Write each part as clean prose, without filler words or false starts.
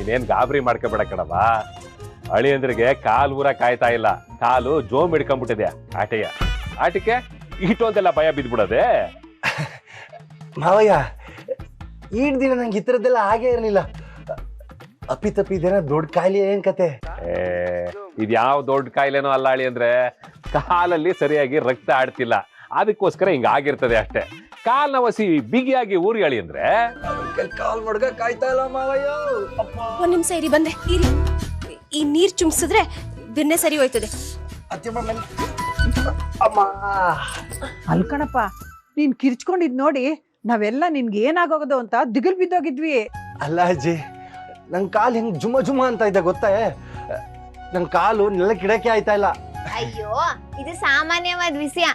ನೀನೇನ್ ಗಾಬರಿ ಮಾಡ್ಕೋಬೇಡ ಕಣವ. ಅಳಿಯಂದ್ರಿಗೆ ಕಾಲು ಊರ ಕಾಯ್ತಾ ಇಲ್ಲ, ಕಾಲು ಜೋಮ್ ಹಿಡ್ಕೊಂಡ್ಬಿಟ್ಟಿದೆ ಆಟಕ್ಕೆ ಇಷ್ಟೊಂದೆಲ್ಲ ಭಯ ಬಿದ್ಬಿಡೋದೆ. ಮಾವಯ್ಯ ಈಡ್ ದಿನ ನಂಗೆ ಈ ಥರದ್ದೆಲ್ಲ ಹಾಗೆ ಇರಲಿಲ್ಲ. ಅಪ್ಪಿತಪ್ಪಿದೇನ ದೊಡ್ಡ ಕಾಯಿಲೆ ಏನ್ ಕತೆ? ಇದ್ಯಾವ ದೊಡ್ಡ ಕಾಯಿಲೆನೋ ಅಲ್ಲ ಅಳಿ ಅಂದ್ರೆ, ಕಾಲಲ್ಲಿ ಸರಿಯಾಗಿ ರಕ್ತ ಆಡ್ತಿಲ್ಲ, ಅದಕ್ಕೋಸ್ಕರ ಹಿಂಗ ಆಗಿರ್ತದೆ ಅಷ್ಟೇ. ಕಾಲ್ನ ವಸಿ ಬಿಗಿಯಾಗಿ ಊರಿ ಅಳಿ ಅಂದ್ರೆ ಕಾಲ್ ಮಡ್ಗ ಕಾಯ್ತಾ ಇಲ್ಲ ಮಾವಯ್ಯ. ಒಂದ್ ನಿಮಿಷ ಇರಿ, ಬಂದೆ ಇರಿ. ಈ ನೀರ್ ಚುಮ್ಸಿದ್ರೆ ಬೆನ್ನೆ ಸರಿ ಹೋಯ್ತದೆ. ಅಲ್ಕಣಪ್ಪ, ನೀನ್ ಕಿರ್ಚ್ಕೊಂಡಿದ್ ನೋಡಿ ನಾವೆಲ್ಲ ನಿನ್ಗೆ ಏನಾಗೋದು ಅಂತ ದಿಗಿಲ್ ಬಿದ್ದೋಗಿದ್ವಿ. ಅಲ್ಲ ಅಜ್ಜಿ, ನನ್ ಕಾಲ್ ಹೆಂಗ್ ಜುಮ ಜುಮ ಅಂತ ಇದೆ ಗೊತ್ತಾ? ನನ್ ಕಾಲು ನೆಲಕ್ಕಿಡಕ್ಕೆ ಆಯ್ತಾ ಇಲ್ಲ. ಅಯ್ಯೋ, ಇದು ಸಾಮಾನ್ಯವಾದ ವಿಷಯ.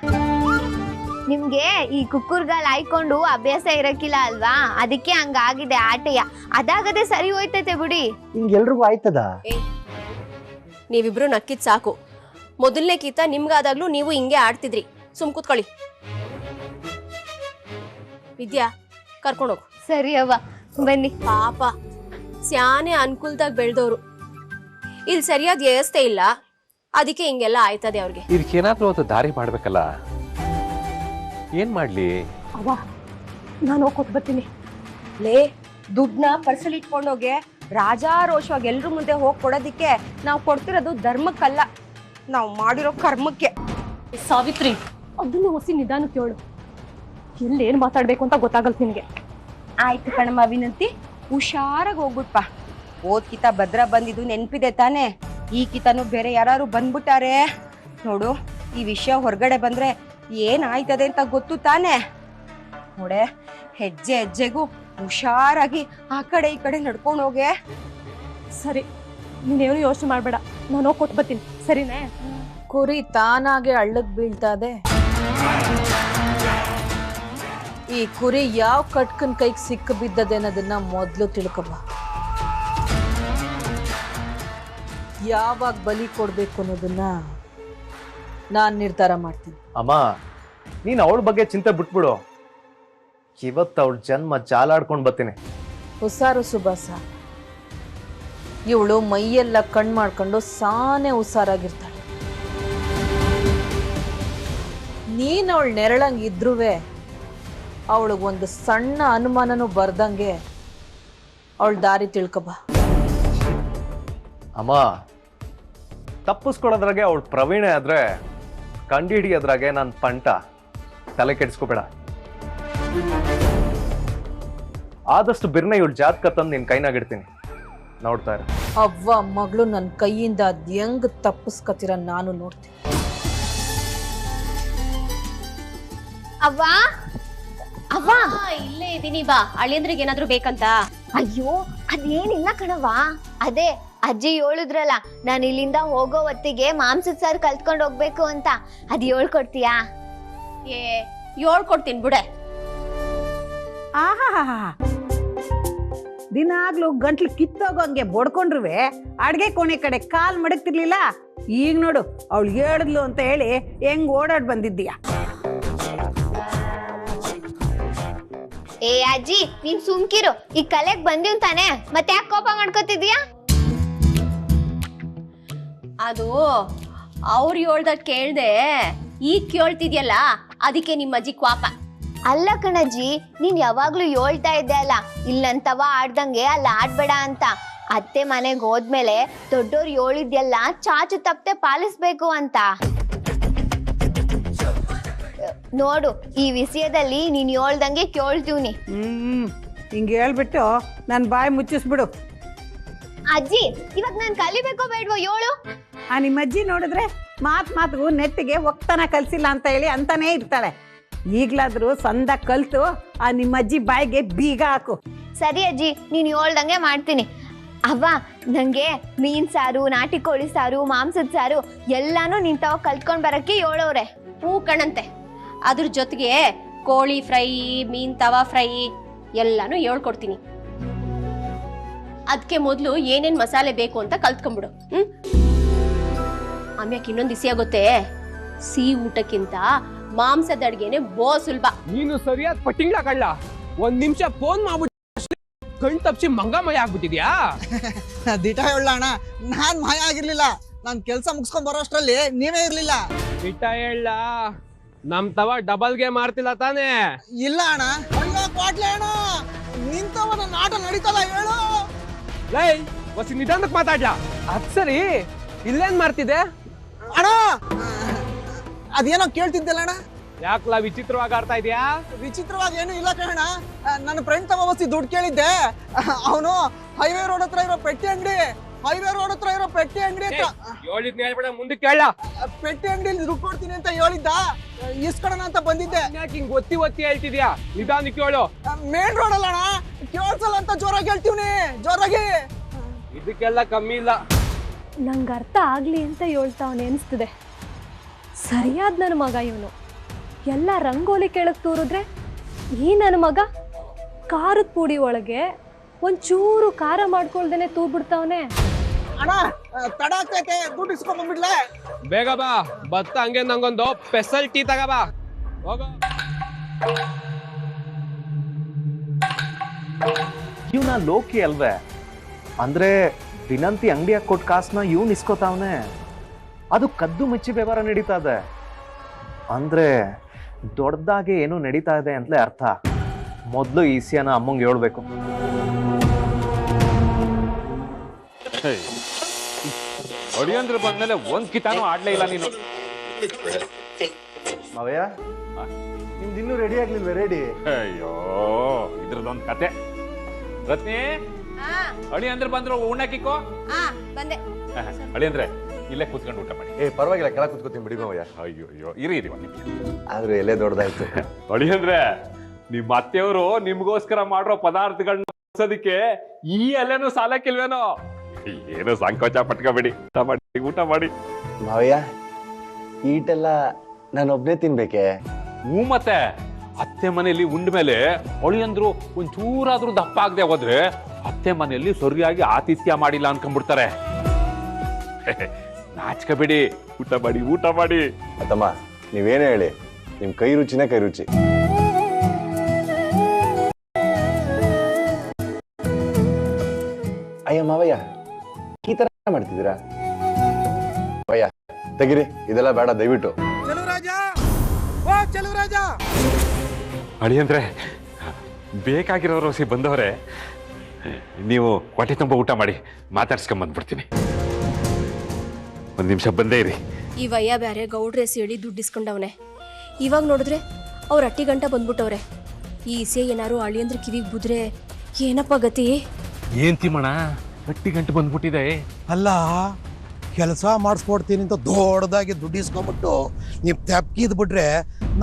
ನಿಮ್ಗೆ ಈ ಕುಕ್ಕುರ್ಗಾಲ್ ಹಾಯ್ಕೊಂಡು ಅಭ್ಯಾಸ ಇರಕ್ಕಿಲ್ಲ ಅಲ್ವಾ, ಅದಕ್ಕೆ ಹಂಗಾಗಿದೆ ಆಟೆಯ. ಅದಾಗದೆ ಸರಿ ಹೋಯ್ತೈತೆ ಬಿಡಿ. ಹಿಂಗೆಲ್ರಿಗೂ ಆಯ್ತದ? ನೀವಿಬ್ರು ನಕ್ಕಿದ್ ಸಾಕು. ಮೊದಲನೇ ಕೀತ ನಿಮ್ಗಾದಾಗ್ಲೂ ನೀವು ಹಿಂಗೆ ಆಡ್ತಿದ್ರಿ. ಸುಮ್ ಕೂತ್ಕೊಳ್ಳಿ. ವಿದ್ಯಾ, ಕರ್ಕೊಂಡೋಗು. ಸರಿ ಅವ್ವ, ಬನ್ನಿ. ಪಾಪ ಸ್ಯಾನೆ ಅನುಕೂಲದಾಗ ಬೆಳೆದವ್ರು, ಇಲ್ಲಿ ಸರಿಯಾದ ವ್ಯವಸ್ಥೆ ಇಲ್ಲ, ಅದಕ್ಕೆ ಹಿಂಗೆಲ್ಲ ಆಯ್ತದೆ ಅವ್ರಿಗೆ. ಇದಕ್ಕೇನಾದ್ರೂ ಒಂದು ದಾರಿ ಮಾಡ್ಬೇಕಲ್ಲ, ಏನ್ ಮಾಡ್ಲಿ? ಅವ್ವ, ನಾನು ಹೋಗಿ ಬರ್ತೀನಿ. ಲೇ, ದುಡ್ಡನ್ನ ಪರ್ಸಲ್ಲಿ ಇಟ್ಕೊಂಡೋಗೆ ರಾಜಾರೋಷವಾಗಿ ಎಲ್ರ ಮುಂದೆ ಹೋಗಿ ಕೊಡೋದಿಕ್ಕೆ ನಾವು ಕೊಡ್ತಿರೋದು ಧರ್ಮಕ್ಕಲ್ಲ, ನಾವು ಮಾಡಿರೋ ಕರ್ಮಕ್ಕೆ. ಸಾವಿತ್ರಿ, ಅದನ್ನ ಹೊಸಿ ನಿಧಾನಕ್ಕೆ ಹೇಳು. ಎಲ್ಲೇನು ಮಾತಾಡ್ಬೇಕು ಅಂತ ಗೊತ್ತಾಗಲ್ಲ ನಿನಗೆ. ಆಯ್ತು ಕಣಮ್ಮ ವಿನಂತಿ, ಹುಷಾರಾಗಿ ಹೋಗ್ಬಿಟ್ಪ. ಓದ್ಕಿತ ಭದ್ರ ಬಂದಿದ್ದು ನೆನ್ಪಿದೆ ತಾನೆ? ಈ ಕಿತನು ಬೇರೆ ಯಾರು ಬಂದ್ಬಿಟ್ಟಾರೆ ನೋಡು. ಈ ವಿಷಯ ಹೊರಗಡೆ ಬಂದ್ರೆ ಏನಾಯ್ತದೆ ಅಂತ ಗೊತ್ತು ತಾನೆ? ನೋಡೆ, ಹೆಜ್ಜೆ ಹೆಜ್ಜೆಗೂ ಹುಷಾರಾಗಿ ಆ ಕಡೆ ಈ ಕಡೆ ನಡ್ಕೊಂಡು ಹೋಗೆ. ಸರಿ, ನೀನೇನು ಯೋಚನೆ ಮಾಡಬೇಡ, ನಾನು ಹೋಗಿ ಕೊಟ್ಟು ಬರ್ತೀನಿ. ಸರಿನೇ? ಕುರಿ ತಾನಾಗೆ ಹಳ್ಳಕ್ ಬೀಳ್ತದೆ. ಈ ಕುರಿ ಯಾವ ಕಟ್ಕನ್ ಕೈಗೆ ಸಿಕ್ಕ ಬಿದ್ದದೆ ಅನ್ನೋದನ್ನ ಮೊದ್ಲು ತಿಳ್ಕೊಬ. ಯಾವಾಗ ಬಲಿ ಕೊಡ್ಬೇಕು ಅನ್ನೋದನ್ನ ನಾನ್ ನಿರ್ಧಾರ ಮಾಡ್ತೀನಿ. ಅಮ್ಮ, ನೀನ್ ಅವಳ ಬಗ್ಗೆ ಚಿಂತೆ ಬಿಟ್ಬಿಡು. ಇವತ್ತು ಅವಳ ಜನ್ಮ ಜಾಲಾಡ್ಕೊಂಡ್ ಬರ್ತೀನಿ. ಹುಷಾರು ಸುಭಾಸ, ಇವಳು ಮೈಯೆಲ್ಲ ಕಣ್ ಮಾಡ್ಕೊಂಡು ಸಾನೆ ಹುಷಾರಾಗಿರ್ತಾಳೆ. ನೀನ್ ಅವಳ ನೆರಳಂಗ್ ಇದ್ರುವೆ ಅವಳಿಗೊಂದು ಸಣ್ಣ ಅನುಮಾನನೂ ಬರ್ದಂಗೆ ಅವಳ ದಾರಿ ತಿಳ್ಕೊಬ. ಅಮ್ಮ, ತಪ್ಪಿಸ್ಕೊಳೋದ್ರಾಗೆ ಅವಳು ಪ್ರವೀಣೆ ಆದ್ರೆ ಕಂಡಿಡಿಯೋದ್ರಾಗೆ ನಾನು ಪಂಟ. ತಲೆ ಕೆಡಿಸ್ಕೋಬೇಡ. ಆದಷ್ಟು ಬಿರ್ನೆ ಇವಳು ಜಾತಕ ತಂದು ನಿನ್ ಕೈನಾಗಿಡ್ತೀನಿ, ನೋಡ್ತಾ ಇರ. ಅವ್ವ ಮಗಳು ನನ್ನ ಕೈಯಿಂದ ಅದ್ ಹೆಂಗ್ ತಪ್ಪಿಸ್ಕತಿರ ನಾನು ನೋಡ್ತೀನಿ. ಅವ್ವ, ಅವ್ವ, ಇಲ್ಲೇ ಇದೀನಿ, ಬಾ. ಅಳಿಯಂದ್ರಿಗೆ ಏನಾದ್ರು ಬೇಕಂತ? ಅಯ್ಯೋ ಅದೇನಿಲ್ಲ ಕಣವ್ವ. ಅದೇ ಅಜ್ಜಿ ಹೇಳಿದ್ರಲ್ಲ, ನಾನು ಇಲ್ಲಿಂದ ಹೋಗೋ ಹೊತ್ತಿಗೆ ಮಾಂಸದ ಸಾರು ಕಲ್ತ್ಕೊಂಡು ಹೋಗ್ಬೇಕು ಅಂತ. ಅದ್ ಹೇಳ್ಕೊಡ್ತೀಯಾ? ಹೇಳ್ಕೊಡ್ತೀನಿ ಬಿಡೆ. ಆಹಾ, ದಿನಾಗ್ಲೂ ಗಂಟ್ಲು ಕಿತ್ತೋಗಂಗೆ ಬಡ್ಕೊಂಡ್ರುವೆ ಅಡ್ಗೆ ಕೋಣೆ ಕಡೆ ಕಾಲ್ ಮಡಗ್ತಿರ್ಲಿಲ್ಲ. ಈಗ ನೋಡು, ಅವಳು ಹೇಳಿದ್ಲು ಅಂತ ಹೇಳಿ ಹೆಂಗ್ ಓಡಾಡ್ ಬಂದಿದ್ದೀಯ. ಏ ಅಜ್ಜಿ, ನೀನ್ ಸುಮ್ಕಿರು. ಈ ಕಲೆಗ್ ಬಂದಿವ್ ತಾನೆ, ಮತ್ತೆ ಯಾಕೆ ಕೋಪ ಮಾಡ್ಕೋತಿದ್ಯಾ? ಅದು ಅವ್ರು ಹೇಳ್ದದ್ ಕೇಳ್ದೆ ಈಗ ಕೇಳ್ತಿದ್ಯಲ್ಲ, ಅದಕ್ಕೆ ನಿಮ್ಮ ಅಜ್ಜಿ ಕ್ವಾಪ. ಅಲ್ಲ ಕಣಜ್ಜಿ, ನೀನ್ ಯಾವಾಗ್ಲೂ ಹೇಳ್ತಾ ಇದ್ದೆ ಅಲ್ಲ, ಇಲ್ಲಂತವ ಆಡ್ದಂಗೆ ಅಲ್ಲಿ ಆಡ್ಬೇಡ ಅಂತ. ಅತ್ತೆ ಮನೆಗ್ ಹೋದ್ಮೇಲೆ ದೊಡ್ಡೋರು ಹೇಳಿದ್ಯಲ್ಲ, ಚಾಚು ತಪ್ಪದೆ ಪಾಲಿಸ್ಬೇಕು ಅಂತ. ನೋಡು, ಈ ವಿಷಯದಲ್ಲಿ ನೀನ್ ಹೇಳ್ದಂಗೆ ಕೇಳ್ತೀವ್ನಿ. ಹಿಂಗೆ ಹೇಳ್ಬಿಟ್ಟು ನನ್ ಬಾಯಿ ಮುಚ್ಚಿಸ್ಬಿಡು. ಅಜ್ಜಿ, ಇವಾಗ ನಾನ್ ಕಲಿಬೇಕೋ ಬೇಡ್ವೋ ಹೇಳು? ಆ ನಿಮ್ಮ ಅಜ್ಜಿ ನೋಡಿದ್ರೆ ಮಾತಿಗೂ ನೆಟ್ಟಿಗೆ ಒಕ್ತನ ಕಲ್ಸಿಲ್ಲ ಅಂತ ಹೇಳಿ ಅಂತಾನೇ ಇರ್ತಾಳೆ. ಈಗ್ಲಾದ್ರೂ ಸಂದ ಕಲ್ತು ಆ ನಿಮ್ಮ ಅಜ್ಜಿ ಬಾಯಿಗೆ ಬೀಗ ಹಾಕು. ಸರಿ ಅಜ್ಜಿ, ನೀನ್ ಹೇಳ್ದಂಗೆ ಮಾಡ್ತೀನಿ. ಅವ್ವ, ನಂಗೆ ಮೀನ್ ಸಾರು, ನಾಟಿ ಕೋಳಿ ಸಾರು, ಮಾಂಸದ ಸಾರು ಎಲ್ಲಾನು ನೀನ್ ತಾವ ಕಲ್ತ್ಕೊಂಡ್ ಬರಕ್ಕೆ ಹೇಳೋರೆ. ಹೂ ಕಣಂತೆ, ಅದ್ರ ಜೊತೆಗೆ ಕೋಳಿ ಫ್ರೈ, ಮೀನ್ ತವಾ ಫ್ರೈ ಎಲ್ಲಾನು ಹೇಳ್ಕೊಡ್ತೀನಿ. ಅದಕ್ಕೆ ಮೊದಲು ಏನೇನ್ ಮಸಾಲೆ ಬೇಕು ಅಂತ ಕಲ್ತ್ಕೊಂಡ್ಬಿಡು. ಆಮ್ಯಾಕೆ ಇನ್ನೊಂದು ಇಸಿ ಆಗುತ್ತೆ, ಸಿಹಿ ಊಟಕ್ಕಿಂತ ಮಾಂಸದ ಅಡ್ಗೆನೆ ಬೋ ಸುಲಭ. ನೀನು ಸರಿಯಾದ ಪಟ್ಟಿಂಗ್ಲ ಕಳ್ಳ. ಒಂದ್ ನಿಮಿಷ ಫೋನ್ ಮಾಡ್ಬಿಟ್ಟು ಕಣ್ ತಪ್ಸಿ ಮಂಗಮಯ ಆಗ್ಬಿಟ್ಟಿದ್ಯಾ? ದಿಟ ಹೇಳ ಅಣ್ಣ, ನಾನ್ ಮಾಯ ಆಗಿರ್ಲಿಲ್ಲ. ನಾನ್ ಕೆಲ್ಸ ಮುಗಿಸ್ಕೊಂಡ್ ಬರೋಷ್ಟ್ರಲ್ಲಿ ನೀವೇ ಇರ್ಲಿಲ್ಲ. ಬಿಟ್ಟ ಹೇಳ, ನಮ್ ತವ ಡಬಲ್ ಗೇಮ್ ಮಾಡ್ತಿಲ್ಲ ತಾನೇ? ಇಲ್ಲ ಅಣ್ಣ. ಅಯ್ಯೋ ಕ್ವಾಟ್ಲೆ ಅಣ್ಣ, ನಿಂತವ ನನ್ನ ಆಟ ನಡೀತಲ್ಲ, ಹೇಳು. ಲೈ ಹೊಸಿ ನಿಧಾನಕ್ಕೆ ಮಾತಾಡ್ಲಾ? ಅದ್ ಸರಿ, ಇಲ್ಲೇನ್ ಮಾಡ್ತಿದ್ದೆ? ಅಣ್ಣ ಅದೇನೋ ಕೇಳ್ತಿದ್ದಲ್ಲ ಅಣ್ಣ. ಯಾಕ್ಲಾ ವಿಚಿತ್ರವಾಗಿ ಆಡ್ತಾ ಇದ್ಯಾ? ವಿಚಿತ್ರವಾಗಿ ಏನು ಇಲ್ಲ ಕಣ. ನನ್ನ ಫ್ರೆಂಡ್ ತಮ್ಮ ವಸ್ತಿ ದುಡ್ಡು ಕೇಳಿದ್ದೆ. ಅವನು ಹೈವೇ ರೋಡ್ ಹತ್ರ ಇರೋ ಪೆಟ್ಟಿ ಅಂಗಡಿ ಹತ್ರ ಹೇಳಿದ್ನ ಹೇಳ್ಬೇಡ, ಮುಂದಕ್ಕೆ ಕೇಳ. ಪೆಟ್ಟಿ ಅಂಗಡಿಯಲ್ಲಿ ದುಡ್ಡು ಕೊಡ್ತೀನಿ ಅಂತ ಹೇಳಿದ್ದ. ಇಸ್ಕೊಳೋಣ ಅಂತ ಬಂದಿದ್ದೆ. ಯಾಕೆ ಹಿಂಗ್ ಒತ್ತಿ ಹೇಳ್ತಿದ್ಯಾ? ನಿಧಾನಕ್ಕೆ ಹೇಳು. ಮೇನ್ ರೋಡ್ ಅಲ್ಲ ಅಣ್ಣ, ಕೇಳ್ಸಲ್ಲ ಅಂತ ಜೋರಾಗಿ ಹೇಳ್ತೀವ್ನಿ, ಜೋರಾಗಿ. ಇದಕ್ಕೆಲ್ಲ ಕಮ್ಮಿ ಇಲ್ಲ. ನಂಗೆ ಅರ್ಥ ಆಗಲಿ ಅಂತ ಹೇಳ್ತಾವನೆ ಅನಿಸ್ತದೆ. ಸರಿಯಾದ ನನ್ನ ಮಗ ಇವನು. ಎಲ್ಲ ರಂಗೋಲಿ ಕೆಳಗೆ ತೂರಿದ್ರೆ ಈ ನನ್ನ ಮಗ ಖಾರದ ಪುಡಿ ಒಳಗೆ ಒಂಚೂರು ಖಾರ ಮಾಡ್ಕೊಳ್ದೇನೆ ತೂರ್ಬಿಡ್ತಾವನೆ. ಅಣ್ಣ ತಡ ಆಗ್ತೈತೆ, ದುಡ್ಡು ಇಸ್ಕೊಂಡ್ ಬಂದ್ಬಿಡ್ಲೆ. ಬೇಗ ಬಾ, ಭತ್ತ ಹಂಗೆ ನಂಗೊಂದು ಸ್ಪೆಷಲ್ ಟೀ ತಗಬಾ. ಹೋಗೋ. ಇವನ ಲೋಕಿ ಅಲ್ವೇ? ಅಂದ್ರೆ ವಿನಂತಿ ಅಂಗಡಿಯಾಗ ಕೊಟ್ಟ ಕಾಸನ್ನ ಇವ್ನು ಇಸ್ಕೋತಾವನೆ. ಅದು ಕದ್ದು ಮುಚ್ಚಿ ವ್ಯವಹಾರ ನಡೀತಾ ಇದೆ. ಅಂದ್ರೆ ದೊಡ್ಡದಾಗೆ ಏನೋ ನಡೀತಾ ಇದೆ ಅಂತಲೇ ಅರ್ಥ. ಮೊದಲು ಈ ವಿಷಯನ ಅಮ್ಮಂಗೆ ಹೇಳ್ಬೇಕು. ಒಡಿಯಂದ್ರ ಬಂದ್ಮೇಲೆ ಒಂದ್ ಕಿತಾನು ಆಡ್ಲೇ ಇಲ್ಲ ನೀನು. ಮಾವಯ್ಯ, ನಿಮ್ದು ಇನ್ನೂ ರೆಡಿ ಆಗ್ಲಿಲ್ವೇ? ರೆಡಿ? ಅಯ್ಯೋ, ಇದ್ರದೊಂದ್ ಕತೆ. ರತ್ನಿ, ಅಳಿ ಅಂದ್ರೆ ಬಂದ್ರು ಉಣ್ಣಕ್ಕಿಕ್ಕೋ. ಬಂದೆ. ಅಳಿ ಅಂದ್ರೆ ಇಲ್ಲೇ ಕೂತ್ಕೊಂಡು ಊಟ ಮಾಡಿ. ಪರವಾಗಿಲ್ಲ, ಕೆಳಗೆ ಕೂತ್ಕೋತೀನಿ ಬಿಡಿ ಮಾವಯ್ಯ. ಅಯ್ಯೋ ಅಯ್ಯೋ, ಇರಿ ಒಂದ್ ನಿಮಿಷ. ಆದ್ರೆ ಎಲೆ ದೊಡ್ಡದಾಯ್ತು. ಅಳಿ ಅಂದ್ರೆ ನಿಮ್ ಅತ್ತೆಯವರು ನಿಮ್ಗೋಸ್ಕರ ಮಾಡಿರೋ ಪದಾರ್ಥಗಳನ್ನ ಬಳಸೋದಿಕ್ಕೆ ಈ ಎಲೆನೂ ಸಾಲಕ್ಕಿಲ್ವೇನೋ? ಏನೋ ಸಂಕೋಚ ಪಟ್ಕೋಬೇಡಿ, ಊಟ ಮಾಡಿ. ಮಾವಯ್ಯ, ಈಟೆಲ್ಲ ನಾನು ಒಬ್ನೇ ತಿನ್ಬೇಕೆ? ಹ್ಞೂ, ಮತ್ತೆ ಅತ್ತೆ ಮನೆಯಲ್ಲಿ ಉಂಡ ಮೇಲೆ ಅಳಿಯಂದ್ರು ಒಂಚೂರಾದ್ರೂ ದಪ್ಪ ಆಗದೆ ಹೋದ್ರೆ ಅತ್ತೆ ಮನೆಯಲ್ಲಿ ಸರಿಯಾಗಿ ಆತಿಥ್ಯ ಮಾಡಿಲ್ಲ ಅನ್ಕೊಂಡ್ಬಿಡ್ತಾರೆ. ನಾಚ್ಕಬೇಡಿ, ಊಟ ಮಾಡಿ. ಅತ್ತಮ್ಮ, ನೀವೇನೇ ಹೇಳಿ, ನಿಮ್ ಕೈ ರುಚಿನೇ ಕೈ ರುಚಿ. ಅಯ್ಯ ಮಾವಯ್ಯ, ಈ ತರ ಮಾಡ್ತಿದ್ದೀರಾ? ಮಾವಯ್ಯ ತೆಗಿರಿ, ಇದೆಲ್ಲ ಬೇಡ ದಯವಿಟ್ಟು. ಅಳಿಯಂದ್ರೆ ಬೇಕಾಗಿರೋರು ಬಂದವ್ರೆ, ನೀವು ಹೊಟ್ಟೆ ತುಂಬ ಊಟ ಮಾಡಿ, ಮಾತಾಡ್ಸ್ಕೊಂಡ್ ಬಂದ್ಬಿಡ್ತೀನಿ. ಒಂದ್ ನಿಮಿಷ ಬಂದೇ ಇರಿ. ಈ ವಯ್ಯ ಬ್ಯಾರೆ ಗೌಡ್ರೆ ಸೇಳಿ ದುಡ್ಡು ಇಸ್ಕೊಂಡವನೆ. ಇವಾಗ ನೋಡಿದ್ರೆ ಅವ್ರ ಅಟ್ಟಿ ಗಂಟ ಬಂದ್ಬಿಟ್ಟವ್ರೆ. ಈ ಇಸೆ ಏನಾರು ಅಳಿ ಅಂದ್ರೆ ಕಿವಿಗೆ ಬುದ್ರೆ ಏನಪ್ಪ ಗತಿ? ಏನ್ ತಿಮ್ಮಣ, ಗಟ್ಟಿ ಗಂಟು ಬಂದ್ಬಿಟ್ಟಿದೆ. ಅಲ್ಲ, ಕೆಲಸ ಮಾಡಿಸ್ಕೊಡ್ತೀನಿ ಅಂತ ದೊಡ್ಡದಾಗಿ ದುಡ್ಡು ಇಸ್ಕೊಂಬಿಟ್ಟು ನೀವು ತೆಪ್ಕಿದ್ ಬಿಟ್ರೆ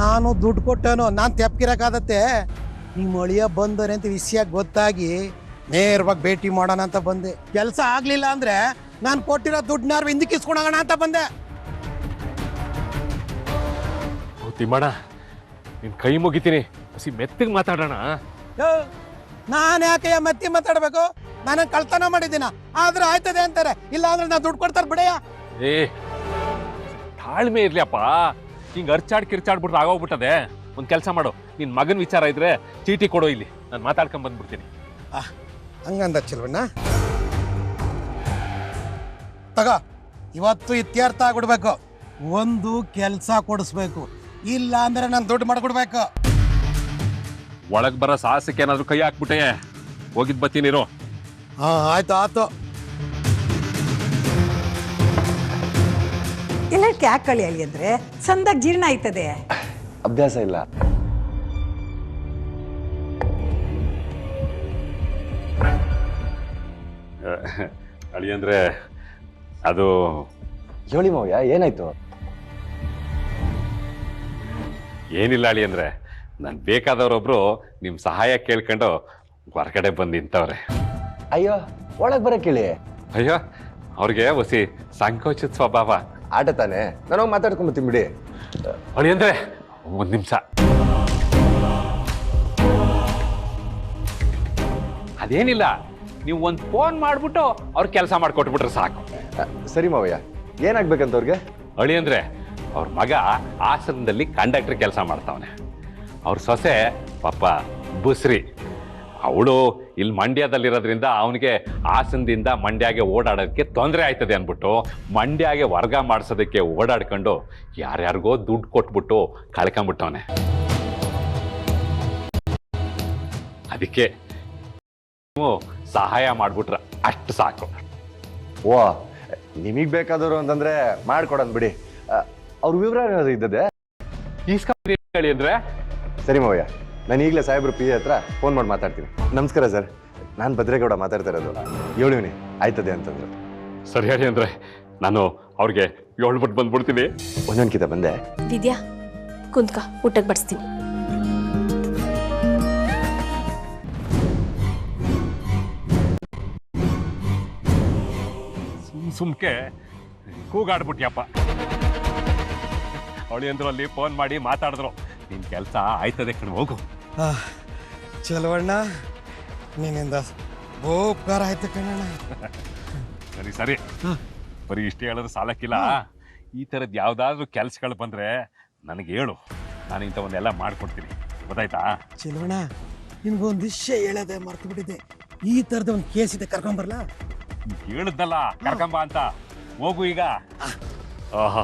ನಾನು ದುಡ್ಡು ಕೊಟ್ಟೇನೋ, ನಾನು ತೆಪ್ಕಿರಕ್ಕಾದತ್ತೆ? ನಿಮ್ಮ ಅಳಿಯ ಬಂದರೆ ಅಂತ ವಿಷಯ ಗೊತ್ತಾಗಿ ನೇರವಾಗಿ ಭೇಟಿ ಮಾಡೋಣ ಅಂತ ಬಂದೆ. ಕೆಲಸ ಆಗಲಿಲ್ಲ ಅಂದರೆ ನಾನು ಕೊಟ್ಟಿರೋ ದುಡ್ಡನ್ನಾರು ಹಿಂದಕ್ಕೆ ಇಸ್ಕೊಳೋಣ ಅಂತ ಬಂದೆ. ತಿಮ್ಮಣ್ಣ, ನಿನ್ ಕೈ ಮುಗಿತೀನಿ, ಮೆತ್ತಗೆ ಮಾತಾಡೋಣ. ನಾನು ಯಾಕೆ ಮತ್ತೆ ಮಾತಾಡಬೇಕು? ನಾನು ಕಳ್ತನ ಮಾಡಿದ್ದೀನ, ಆದ್ರೆ ಆಯ್ತದೆ ಅಂತಾರೆ, ಇಲ್ಲ ಅಂದ್ರೆ ನಾನು ದುಡ್ಡು ಕೊಡ್ತಾರೆ ಬಿಡೆಯ. ಏ ತಾಳ್ಮೆ ಇರ್ಲಿಯಪ್ಪ, ಹಿಂಗ್ ಅರ್ಚಾಡ್ ಕಿರ್ಚಾಡ್ಬಿಟ್ರೆ ಆಗೋಗ್ಬಿಟ್ಟದೆ. ಒಂದ್ ಕೆಲಸ ಮಾಡು, ನಿನ್ ಮಗನ್ ವಿಚಾರ ಇದ್ರೆ ಚೀಟಿ ಕೊಡೋ, ಇಲ್ಲಿ ನಾನು ಮಾತಾಡ್ಕೊಂಡ್ ಬಂದ್ಬಿಡ್ತೀನಿ. ಹಂಗಂದ ಚೆಲ್ವಣ್ಣ, ತಗ ಇವತ್ತು ಇತ್ಯರ್ಥ ಆಗ್ಬಿಡ್ಬೇಕು. ಒಂದು ಕೆಲಸ ಕೊಡಿಸ್ಬೇಕು, ಇಲ್ಲ ಅಂದ್ರೆ ನಾನು ದುಡ್ಡು ಮಾಡ್ಕೊಡ್ಬೇಕು. ಒಳಗ್ ಬರೋ ಸಾಹಸಕ್ಕೆ ಏನಾದ್ರು ಕೈ ಹಾಕ್ಬಿಟ್ಟೆ, ಹೋಗಿದ್ ಬತ್ತೀನಿರು. ಹಾ ಆಯ್ತು ಆಯ್ತು. ಎಲ್ಲ ಯಾಕೆ ಕಳಿ ಅಳಿ ಅಂದ್ರೆ ಸಂದಾಗ ಜೀರ್ಣ ಆಯ್ತದೆ. ಅಭ್ಯಾಸ ಇಲ್ಲ. ಅಳಿ ಅಂದ್ರೆ ಅದು ಹೇಳಿ ಮಾವಯ್ಯ, ಏನಾಯ್ತು? ಏನಿಲ್ಲ ಅಳಿ ಅಂದ್ರೆ, ನನ್ ಬೇಕಾದವ್ರೊಬ್ರು ನಿಮ್ ಸಹಾಯ ಕೇಳ್ಕೊಂಡು ಹೊರಗಡೆ ಬಂದು ನಿಂತವ್ರೆ. ಅಯ್ಯೋ, ಒಳಗ್ ಬರಕ್ ಹೇಳಿ. ಅಯ್ಯೋ, ಅವ್ರಿಗೆ ಹೊಸಿ ಸಂಕೋಚಿತ ಸ್ವಭಾವ. ಆಟ ತಾನೆ, ನಾನು ಮಾತಾಡ್ಕೊಂಬತ್ತೀನಿ ಬಿಡಿ. ಅಳಿ ಅಂದ್ರೆ ಒಂದ್ ನಿಮಿಷ. ಅದೇನಿಲ್ಲ, ನೀವು ಒಂದ್ ಫೋನ್ ಮಾಡ್ಬಿಟ್ಟು ಅವ್ರ ಕೆಲಸ ಮಾಡ್ಕೊಟ್ಬಿಟ್ರೆ ಸಾಕು. ಸರಿ ಮಾವಯ್ಯ, ಏನಾಗ್ಬೇಕಂತ ಅವ್ರಿಗೆ? ಅಳಿ ಅಂದ್ರೆ ಅವ್ರ ಮಗ ಆಶ್ರಮದಲ್ಲಿ ಕಂಡಕ್ಟರ್ ಕೆಲಸ ಮಾಡ್ತಾವನೆ. ಅವ್ರ ಸೊಸೆ ಪಾಪ ಬುಸ್ರಿ, ಅವಳು ಇಲ್ಲಿ ಮಂಡ್ಯದಲ್ಲಿರೋದ್ರಿಂದ ಅವನಿಗೆ ಹಾಸನದಿಂದ ಮಂಡ್ಯಗೆ ಓಡಾಡೋದಕ್ಕೆ ತೊಂದರೆ ಆಯ್ತದೆ ಅಂದ್ಬಿಟ್ಟು ಮಂಡ್ಯಗೆ ವರ್ಗ ಮಾಡಿಸೋದಕ್ಕೆ ಓಡಾಡ್ಕೊಂಡು ಯಾರ್ಯಾರಿಗೋ ದುಡ್ಡು ಕೊಟ್ಬಿಟ್ಟು ಕಳ್ಕೊಂಬಿಟ್ಟವನೆ. ಅದಕ್ಕೆ ನೀವು ಸಹಾಯ ಮಾಡ್ಬಿಟ್ರ ಅಷ್ಟು ಸಾಕು. ಓ, ನಿಮಗೆ ಬೇಕಾದವರು ಅಂತಂದ್ರೆ ಮಾಡ್ಕೊಡೋದು ಬಿಡಿ. ಅವ್ರ ವಿವರ ಏನಾದ್ರು ಇದ್ದದೆ ಹೇಳಿ ಅಂದ್ರೆ. ಸರಿ ಮಾವಯ್ಯ, ನಾನು ಈಗಲೇ ಸಾಹೇಬ್ರು ಪಿ ಹತ್ರ ಫೋನ್ ಮಾಡಿ ಮಾತಾಡ್ತೀನಿ. ನಮಸ್ಕಾರ ಸರ್, ನಾನು ಭದ್ರೇಗೌಡ ಮಾತಾಡ್ತಾ ಇರೋದು. ಹೇಳಿವ್ನಿ ಆಯ್ತದೆ ಅಂತಂದ್ರು. ಸರಿ ಹೇಳಿ ಅಂದ್ರೆ ನಾನು ಅವ್ರಿಗೆ ಹೇಳ್ಬಿಟ್ಟು ಬಂದ್ಬಿಡ್ತೀನಿ. ಒಂದೊಂದ್ಕಿತ ಬಂದೆ. ವಿದ್ಯಾ ಕುಂತ್ಕ, ಊಟಕ್ಕೆ ಬಡಿಸ್ತೀನಿ. ಸುಮ್ಕೆ ಕೂಗಾಡ್ಬಿಟ್ಯಪ್ಪ. ಅವಳಿ ಅಂದ್ರು ಅಲ್ಲಿ ಫೋನ್ ಮಾಡಿ ಮಾತಾಡಿದ್ರು. ನಿನ್ ಕೆಲಸ ಆಯ್ತದೆ ಕಣ್, ಹೋಗು. ಚಲವಣ್ಣ, ನಿನ್ನಿಂದ ಉಪಕಾರ ಆಯ್ತು ಕಣಣ್ಣ. ಸರಿ ಸರಿ, ಬರೀ ಇಷ್ಟೇ ಹೇಳಿದ್ರೆ ಸಾಲಕ್ಕಿಲ್ಲ. ಈ ಥರದ್ದು ಯಾವ್ದಾದ್ರು ಕೆಲ್ಸಗಳು ಬಂದ್ರೆ ನನಗೆ ಹೇಳು, ನಾನು ಇಂಥವನ್ನೆಲ್ಲ ಮಾಡ್ಕೊಡ್ತೀನಿ. ಗೊತ್ತಾಯ್ತಾ? ಚಲವಣ್ಣ, ನಿನ್ಗೊಂದು ವಿಷಯ ಹೇಳೋದೆ ಮರ್ತು ಬಿಟ್ಟಿದ್ದೆ. ಈ ಥರದ ಒಂದು ಕೇಸ್ ಇದೆ, ಕರ್ಕೊಂಬರ್ಲಾ? ಹೇಳಿದ್ನಲ್ಲ ಕರ್ಕಂಬ ಅಂತ. ಹೋಗು ಈಗ. ಆಹಾ,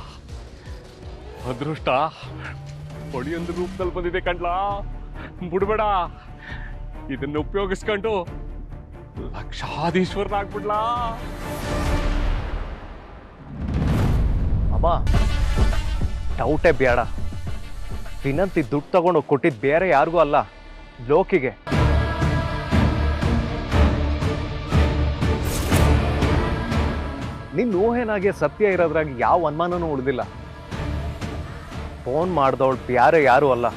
ಅದೃಷ್ಟ ಹೊಡಿಯೊಂದು ರೂಪದಲ್ಲಿ ಬಂದಿದೆ ಕಣ್ಲಾ. ಬಿಡ್ಬೇಡ, ಇದನ್ನ ಉಪಯೋಗಿಸ್ಕೊಂಡು ಲಕ್ಷಾಧೀಶ್ವರನಾಗ್ಬಿಡ್ಲಾ. ಅಮ್ಮ, ಡೌಟೇ ಬೇಡ. ವಿನಂತಿ ದುಡ್ಡು ತಗೊಂಡು ಕೊಟ್ಟಿದ್ದು ಬೇರೆ ಯಾರಿಗೂ ಅಲ್ಲ, ಲೋಕಿಗೆ. ನಿನ್ನ ಊಹೆನಾಗೆ ಸತ್ಯ ಇರೋದ್ರಾಗ ಯಾವ ಅನುಮಾನನೂ ಉಳಿದಿಲ್ಲ. ಫೋನ್ ಮಾಡ್ದವಳು ಬೇರೆ ಯಾರು ಅಲ್ಲ,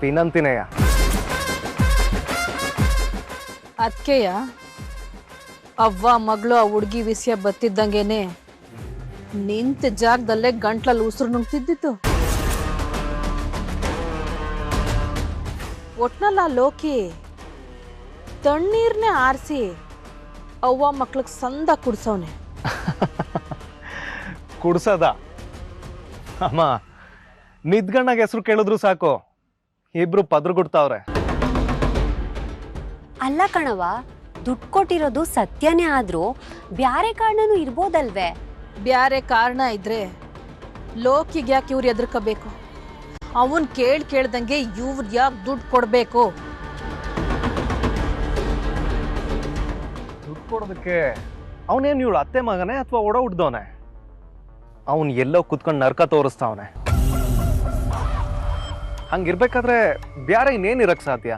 ವಿನಂತಿನೇಯ. ಅದಕ್ಕೆಯ ಅವ್ವ ಮಗಳು ಆ ಹುಡುಗಿ ವಿಷಯ ಬತ್ತಿದ್ದಂಗೆನೆ ನಿಂತ ಜಾಗದಲ್ಲೇ ಗಂಟ್ಲಲ್ಲಿ ಉಸಿರು ನುಗ್ತಿದ್ದಿತ್ತು. ಒಟ್ನಲ್ಲ ಲೋಕಿ ತಣ್ಣೀರ್ನೇ ಆರಿಸಿ ಅವ್ವ ಮಕ್ಳಿಗೆ ಸಂದ ಕುಡ್ಸವ್ನೆ. ಕುಡ್ಸದ? ಅಮ್ಮ, ನಿದ್ಗಣ್ಣಗೆ ಹೆಸರು ಕೇಳಿದ್ರು ಸಾಕು, ಇಬ್ರು ಪದ್ರಗುಡ್ತಾವ್ರೆ. ಅಲ್ಲ ಕಣವ, ದುಡ್ಡು ಕೊಟ್ಟಿರೋದು ಸತ್ಯನೇ ಆದ್ರೂ ಬ್ಯಾರೆ ಕಾರಣನೂ ಇರ್ಬೋದಲ್ವೇ? ಬ್ಯಾರೆ ಕಾರಣ ಇದ್ರೆ ಲೋಕಿಗೆ ಯಾಕೆ ಇವ್ರು ಎದ್ರಕಬೇಕು? ಅವನ್ ಕೇಳ್ದಂಗೆ ಇವ್ರು ಯಾಕೆ ದುಡ್ಡು ಕೊಡ್ಬೇಕು? ದುಡ್ಡು ಕೊಡೋದಕ್ಕೆ ಅವನೇನು ಇವಳು ಅತ್ತೆ ಮಗನೇ ಅಥವಾ ಒಡ ಹುಡ್ದವನೆ? ಅವನ್ ಎಲ್ಲೋ ಕುತ್ಕೊಂಡು ನರ್ಕ ತೋರಿಸ್ತಾವನೆ. ಹಂಗಿರ್ಬೇಕಾದ್ರೆ ಬ್ಯಾರೆ ಇನ್ನೇನಿರಕ್ ಸಾಧ್ಯ?